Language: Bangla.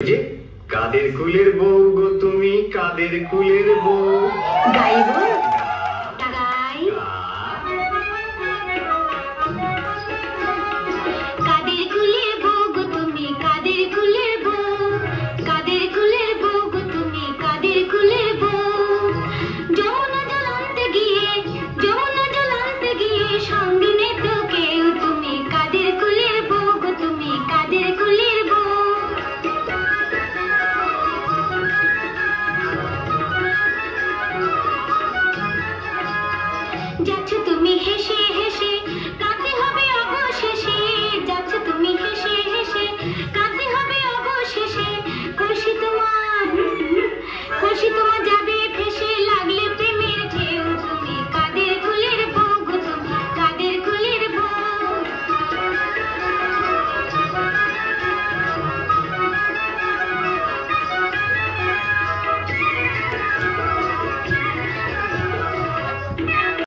যে কাদের কুলের বউ গো তুমি, কাদের কুলের বউ? গাইব গাই কাদের কুলের বউ গো তুমি, কাদের কুলের বউ? কাদের কুলের বউ গো তুমি, কাদের কুলের বউ? যমুনা জল আনতে গিয়ে, যমুনা জল আনতে গিয়ে সঙ্গে নেই তো কেউ, তুমি কাদের কুলের বউ গো তুমি, কাদের কুলের বউ? যাচ্ছ তুমি হেসে হেসে, কাঁদতে হবে অবশেষে। যাচ্ছ তুমি হেসে হেসে, কাঁদতে হবে অবশেষে। খুশি তোমার, খুশি তোমার